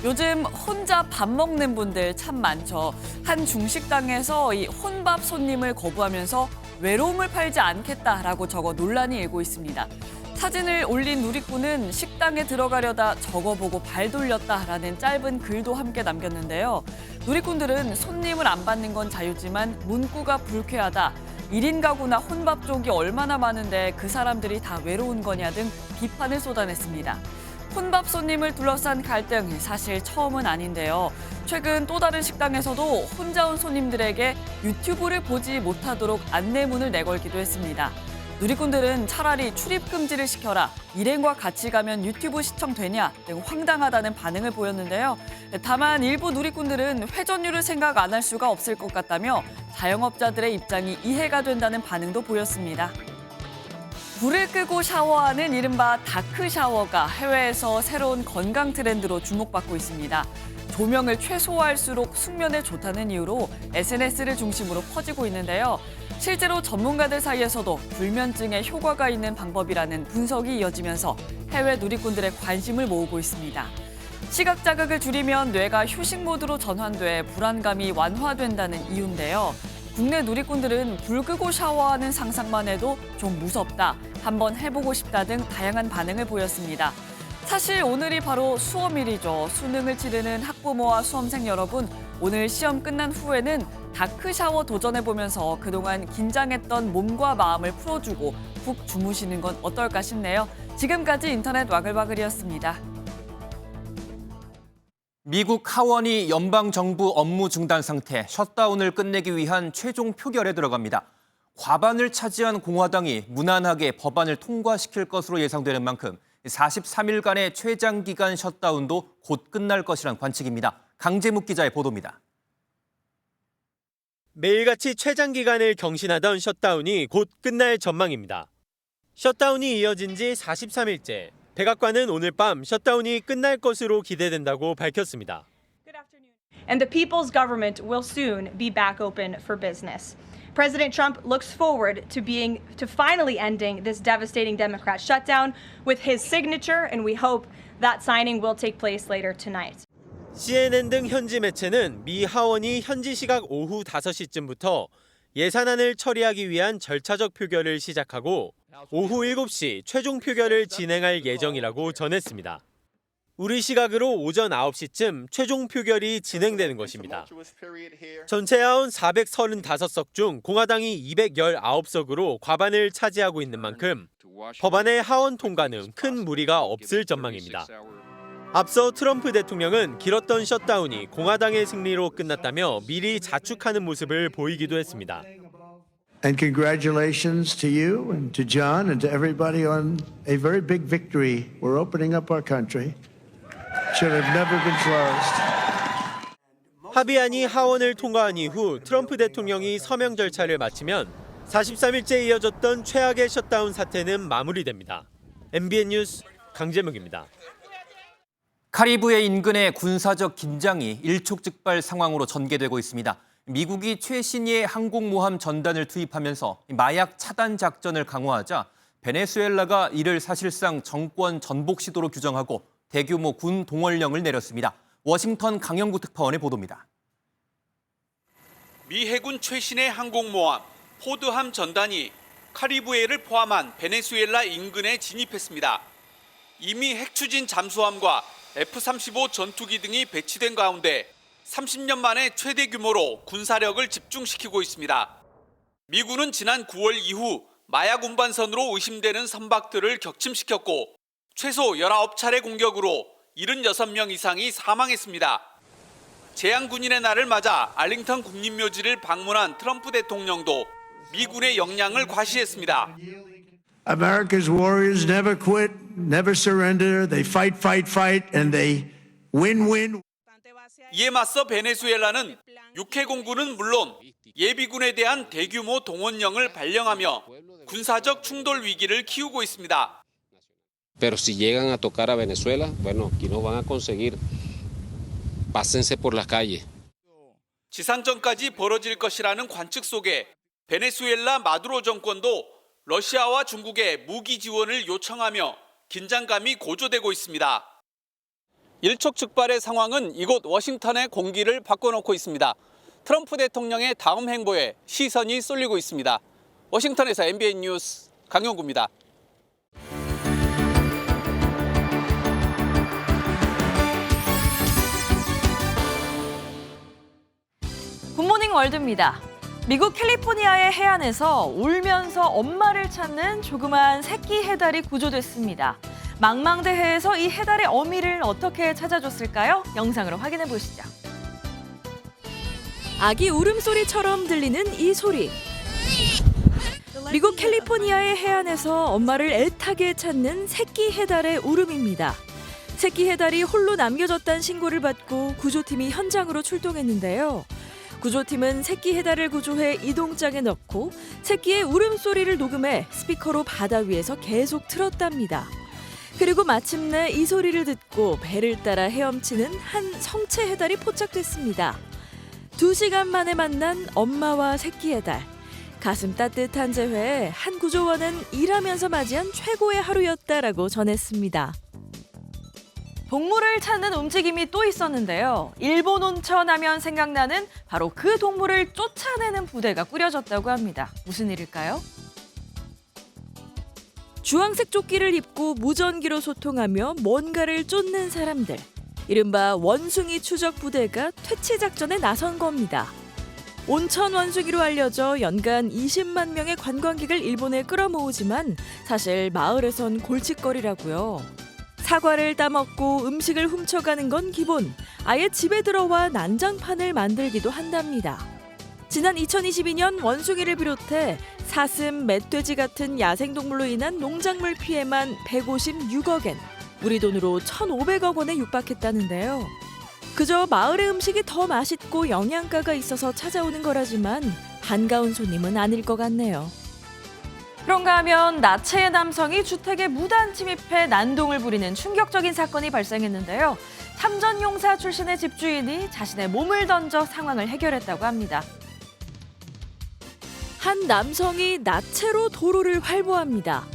요즘 혼자 밥 먹는 분들 참 많죠. 한 중식당에서 이 혼밥 손님을 거부하면서 외로움을 팔지 않겠다라고 적어 논란이 일고 있습니다. 사진을 올린 누리꾼은 식당에 들어가려다 저거 보고 발 돌렸다라는 짧은 글도 함께 남겼는데요. 누리꾼들은 손님을 안 받는 건 자유지만 문구가 불쾌하다. 1인 가구나 혼밥 쪽이 얼마나 많은데 그 사람들이 다 외로운 거냐 등 비판을 쏟아냈습니다. 혼밥 손님을 둘러싼 갈등 사실 처음은 아닌데요. 최근 또 다른 식당에서도 혼자 온 손님들에게 유튜브를 보지 못하도록 안내문을 내걸기도 했습니다. 누리꾼들은 차라리 출입 금지를 시켜라, 일행과 같이 가면 유튜브 시청되냐 등 황당하다는 반응을 보였는데요. 다만 일부 누리꾼들은 회전율을 생각 안 할 수가 없을 것 같다며 자영업자들의 입장이 이해가 된다는 반응도 보였습니다. 불을 끄고 샤워하는 이른바 다크 샤워가 해외에서 새로운 건강 트렌드로 주목받고 있습니다. 조명을 최소화할수록 숙면에 좋다는 이유로 SNS를 중심으로 퍼지고 있는데요. 실제로 전문가들 사이에서도 불면증에 효과가 있는 방법이라는 분석이 이어지면서 해외 누리꾼들의 관심을 모으고 있습니다. 시각 자극을 줄이면 뇌가 휴식 모드로 전환돼 불안감이 완화된다는 이유인데요. 국내 누리꾼들은 불 끄고 샤워하는 상상만 해도 좀 무섭다, 한번 해보고 싶다 등 다양한 반응을 보였습니다. 사실 오늘이 바로 수험일이죠. 수능을 치르는 학부모와 수험생 여러분, 오늘 시험 끝난 후에는 다크 샤워 도전해보면서 그동안 긴장했던 몸과 마음을 풀어주고 푹 주무시는 건 어떨까 싶네요. 지금까지 인터넷 와글와글이었습니다. 미국 하원이 연방정부 업무 중단 상태, 셧다운을 끝내기 위한 최종 표결에 들어갑니다. 과반을 차지한 공화당이 무난하게 법안을 통과시킬 것으로 예상되는 만큼 43일간의 최장기간 셧다운도 곧 끝날 것이란 관측입니다. 강재묵 기자의 보도입니다. 매일같이 최장기간을 경신하던 셧다운이 곧 끝날 전망입니다. 셧다운이 이어진 지 43일째. 백악관은 오늘 밤 셧다운이 끝날 것으로 기대된다고 밝혔습니다. And the people's government will soon be back open for business. President Trump looks forward to finally ending this devastating Democrat shutdown with his signature, and we hope that signing will take place later tonight. CNN 등 현지 매체는 미 하원이 현지 시각 오후 5시쯤부터 예산안을 처리하기 위한 절차적 표결을 시작하고 오후 7시 최종 표결을 진행할 예정이라고 전했습니다. 우리 시각으로 오전 9시쯤 최종 표결이 진행되는 것입니다. 전체 하원 435석 중 공화당이 219석으로 과반을 차지하고 있는 만큼 법안의 하원 통과는 큰 무리가 없을 전망입니다. 앞서 트럼프 대통령은 길었던 셧다운이 공화당의 승리로 끝났다며 미리 자축하는 모습을 보이기도 했습니다. And congratulations to you and to John and to everybody on a very big victory. We're opening up our country. Should have never been closed. 합의안이 하원을 통과한 이후 트럼프 대통령이 서명 절차를 마치면 43일째 이어졌던 최악의 셧다운 사태는 마무리됩니다. MBN 뉴스 강재묵입니다. 카리브해 인근의 군사적 긴장이 일촉즉발 상황으로 전개되고 있습니다. 미국이 최신의 항공모함 전단을 투입하면서 마약 차단 작전을 강화하자 베네수엘라가 이를 사실상 정권 전복 시도로 규정하고 대규모 군 동원령을 내렸습니다. 워싱턴 강영구 특파원의 보도입니다. 미 해군 최신의 항공모함 포드함 전단이 카리브해를 포함한 베네수엘라 인근에 진입했습니다. 이미 핵추진 잠수함과 F-35 전투기 등이 배치된 가운데 30년 만에 최대 규모로 군사력을 집중시키고 있습니다. 미군은 지난 9월 이후 마약 운반선으로 의심되는 선박들을 격침시켰고 최소 19차례 공격으로 76명 이상이 사망했습니다. 재향군인의 날을 맞아 알링턴 국립묘지를 방문한 트럼프 대통령도 미군의 역량을 과시했습니다. America's warriors never quit, never surrender. They fight, fight, fight, and they win. 이에 맞서 베네수엘라는 육해공군은 물론 예비군에 대한 대규모 동원령을 발령하며 군사적 충돌 위기를 키우고 있습니다. Pero si llegan a tocar a Venezuela, bueno, aquí no van a conseguir. Pásense por las calles. 지상전까지 벌어질 것이라는 관측 속에 베네수엘라 마두로 정권도 러시아와 중국의 무기 지원을 요청하며 긴장감이 고조되고 있습니다. 일촉즉발의 상황은 이곳 워싱턴의 공기를 바꿔놓고 있습니다. 트럼프 대통령의 다음 행보에 시선이 쏠리고 있습니다. 워싱턴에서 MBN 뉴스 강영구입니다. 굿모닝 월드입니다. 미국 캘리포니아의 해안에서 울면서 엄마를 찾는 조그만 새끼 해달이 구조됐습니다. 망망대해에서 이 해달의 어미를 어떻게 찾아줬을까요? 영상으로 확인해 보시죠. 아기 울음소리처럼 들리는 이 소리. 미국 캘리포니아의 해안에서 엄마를 애타게 찾는 새끼 해달의 울음입니다. 새끼 해달이 홀로 남겨졌다는 신고를 받고 구조팀이 현장으로 출동했는데요. 구조팀은 새끼 해달을 구조해 이동장에 넣고 새끼의 울음소리를 녹음해 스피커로 바다 위에서 계속 틀었답니다. 그리고 마침내 이 소리를 듣고 배를 따라 헤엄치는 한 성체 해달이 포착됐습니다. 2시간 만에 만난 엄마와 새끼 해달. 가슴 따뜻한 재회에 한 구조원은 일하면서 맞이한 최고의 하루였다라고 전했습니다. 동물을 찾는 움직임이 또 있었는데요. 일본 온천 하면 생각나는 바로 그 동물을 쫓아내는 부대가 꾸려졌다고 합니다. 무슨 일일까요? 주황색 조끼를 입고 무전기로 소통하며 뭔가를 쫓는 사람들. 이른바 원숭이 추적 부대가 퇴치 작전에 나선 겁니다. 온천 원숭이로 알려져 연간 20만 명의 관광객을 일본에 끌어모으지만 사실 마을에선 골칫거리라고요. 사과를 따먹고 음식을 훔쳐가는 건 기본, 아예 집에 들어와 난장판을 만들기도 한답니다. 지난 2022년 원숭이를 비롯해 사슴, 멧돼지 같은 야생동물로 인한 농작물 피해만 156억엔, 우리 돈으로 1,500억 원에 육박했다는데요. 그저 마을의 음식이 더 맛있고 영양가가 있어서 찾아오는 거라지만 반가운 손님은 아닐 것 같네요. 그런가 하면 나체의 남성이 주택에 무단 침입해 난동을 부리는 충격적인 사건이 발생했는데요. 참전용사 출신의 집주인이 자신의 몸을 던져 상황을 해결했다고 합니다. 한 남성이 나체로 도로를 활보합니다.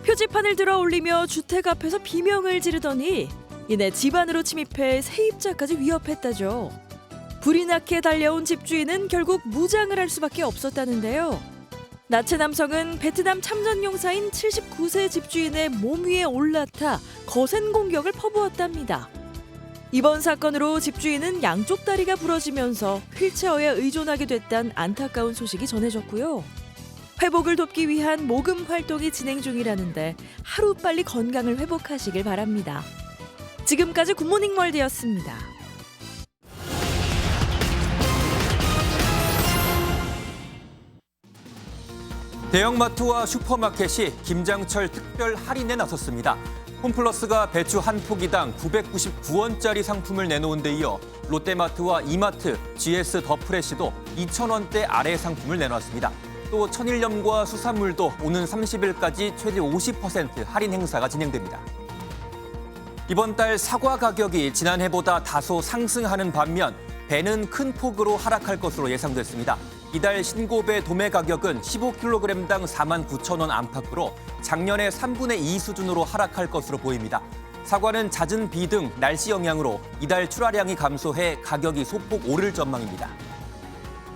표지판을 들어 올리며 주택 앞에서 비명을 지르더니 이내 집 안으로 침입해 세입자까지 위협했다죠. 불이 나게 달려온 집주인은 결국 무장을 할 수밖에 없었다는데요. 나체 남성은 베트남 참전 용사인 79세 집주인의 몸 위에 올라타 거센 공격을 퍼부었답니다. 이번 사건으로 집주인은 양쪽 다리가 부러지면서 휠체어에 의존하게 됐다는 안타까운 소식이 전해졌고요. 회복을 돕기 위한 모금 활동이 진행 중이라는데 하루빨리 건강을 회복하시길 바랍니다. 지금까지 굿모닝 월드였습니다. 대형마트와 슈퍼마켓이 김장철 특별 할인에 나섰습니다. 홈플러스가 배추 한 포기당 999원짜리 상품을 내놓은 데 이어 롯데마트와 이마트, GS 더 프레시도 2,000원대 아래 상품을 내놨습니다. 또 천일염과 수산물도 오는 30일까지 최대 50% 할인 행사가 진행됩니다. 이번 달 사과 가격이 지난해보다 다소 상승하는 반면 배는 큰 폭으로 하락할 것으로 예상됐습니다. 이달 신고배 도매 가격은 15kg당 49,000원 안팎으로 작년의 3분의 2 수준으로 하락할 것으로 보입니다. 사과는 잦은 비 등 날씨 영향으로 이달 출하량이 감소해 가격이 소폭 오를 전망입니다.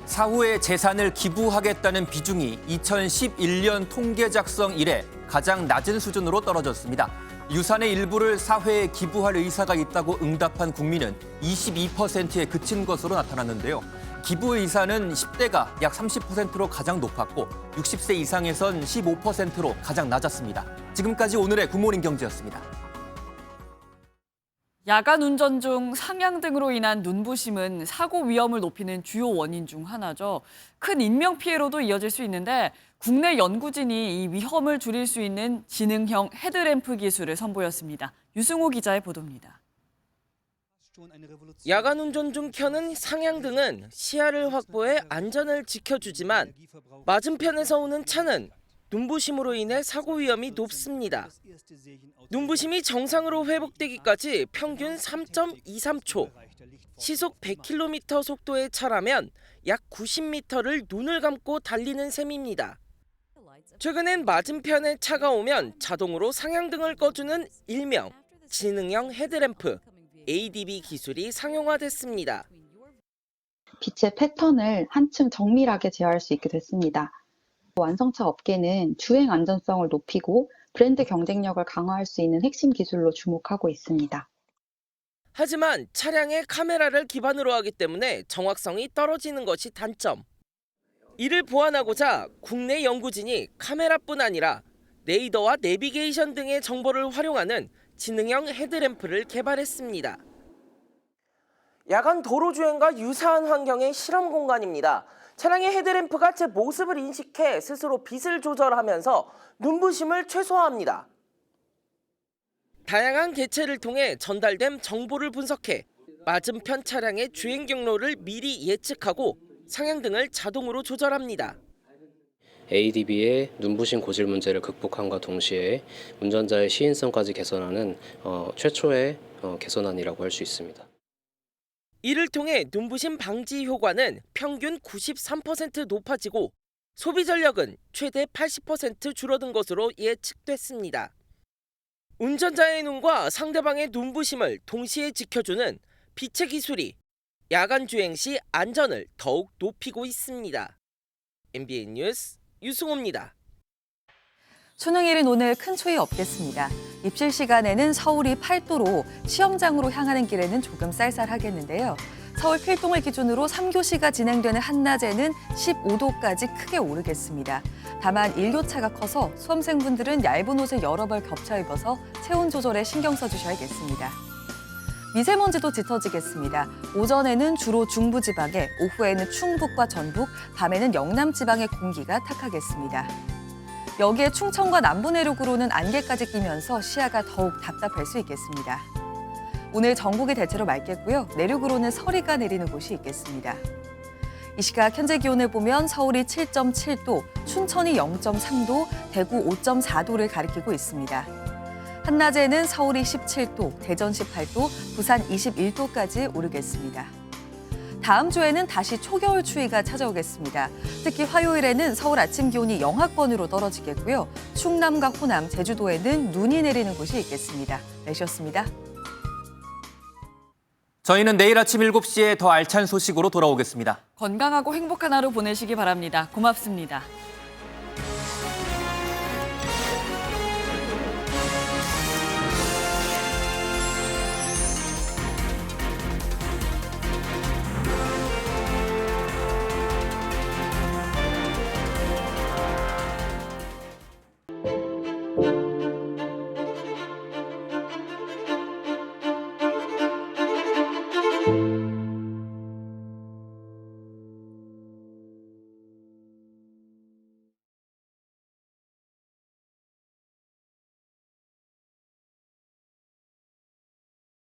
사후에 재산을 기부하겠다는 비중이 2011년 통계 작성 이래 가장 낮은 수준으로 떨어졌습니다. 유산의 일부를 사회에 기부할 의사가 있다고 응답한 국민은 22%에 그친 것으로 나타났는데요. 기부 의사는 10대가 약 30%로 가장 높았고 60세 이상에선 15%로 가장 낮았습니다. 지금까지 오늘의 굿모닝 경제였습니다. 야간 운전 중 상향 등으로 인한 눈부심은 사고 위험을 높이는 주요 원인 중 하나죠. 큰 인명피해로도 이어질 수 있는데 국내 연구진이 이 위험을 줄일 수 있는 지능형 헤드램프 기술을 선보였습니다. 유승호 기자의 보도입니다. 야간 운전 중 켜는 상향등은 시야를 확보해 안전을 지켜주지만 맞은편에서 오는 차는 눈부심으로 인해 사고 위험이 높습니다. 눈부심이 정상으로 회복되기까지 평균 3.23초, 시속 100km 속도의 차라면 약 90m를 눈을 감고 달리는 셈입니다. 최근엔 맞은편에 차가 오면 자동으로 상향등을 꺼주는 일명 지능형 헤드램프, ADB 기술이 상용화됐습니다. 빛의 패턴을 한층 정밀하게 제어할 수 있게 됐습니다. 완성차 업계는 주행 안전성을 높이고 브랜드 경쟁력을 강화할 수 있는 핵심 기술로 주목하고 있습니다. 하지만 차량의 카메라를 기반으로 하기 때문에 정확성이 떨어지는 것이 단점. 이를 보완하고자 국내 연구진이 카메라뿐 아니라 레이더와 내비게이션 등의 정보를 활용하는 지능형 헤드램프를 개발했습니다. 야간 도로 주행과 유사한 환경의 실험 공간입니다. 차량의 헤드램프가 제 모습을 인식해 스스로 빛을 조절하면서 눈부심을 최소화합니다. 다양한 개체를 통해 전달된 정보를 분석해 맞은편 차량의 주행 경로를 미리 예측하고 상향등을 자동으로 조절합니다. ADB의 눈부심 고질 문제를 극복함과 동시에 운전자의 시인성까지 개선하는 최초의 개선안이라고 할 수 있습니다. 이를 통해 눈부심 방지 효과는 평균 93% 높아지고 소비 전력은 최대 80% 줄어든 것으로 예측됐습니다. 운전자의 눈과 상대방의 눈부심을 동시에 지켜주는 빛의 기술이 야간 주행 시 안전을 더욱 높이고 있습니다. MBN 뉴스 유승호입니다. 수능일인 오늘 큰 추위 없겠습니다. 입실 시간에는 서울이 8도로 시험장으로 향하는 길에는 조금 쌀쌀하겠는데요. 서울 필동을 기준으로 3교시가 진행되는 한낮에는 15도까지 크게 오르겠습니다. 다만 일교차가 커서 수험생분들은 얇은 옷을 여러 벌 겹쳐 입어서 체온 조절에 신경 써주셔야겠습니다. 미세먼지도 짙어지겠습니다. 오전에는 주로 중부지방에, 오후에는 충북과 전북, 밤에는 영남지방의 공기가 탁하겠습니다. 여기에 충청과 남부 내륙으로는 안개까지 끼면서 시야가 더욱 답답할 수 있겠습니다. 오늘 전국이 대체로 맑겠고요. 내륙으로는 서리가 내리는 곳이 있겠습니다. 이 시각 현재 기온을 보면 서울이 7.7도, 춘천이 0.3도, 대구 5.4도를 가리키고 있습니다. 한낮에는 서울이 17도, 대전 18도, 부산 21도까지 오르겠습니다. 다음 주에는 다시 초겨울 추위가 찾아오겠습니다. 특히 화요일에는 서울 아침 기온이 영하권으로 떨어지겠고요. 충남과 호남, 제주도에는 눈이 내리는 곳이 있겠습니다. 날씨였습니다. 저희는 내일 아침 7시에 더 알찬 소식으로 돌아오겠습니다. 건강하고 행복한 하루 보내시기 바랍니다. 고맙습니다.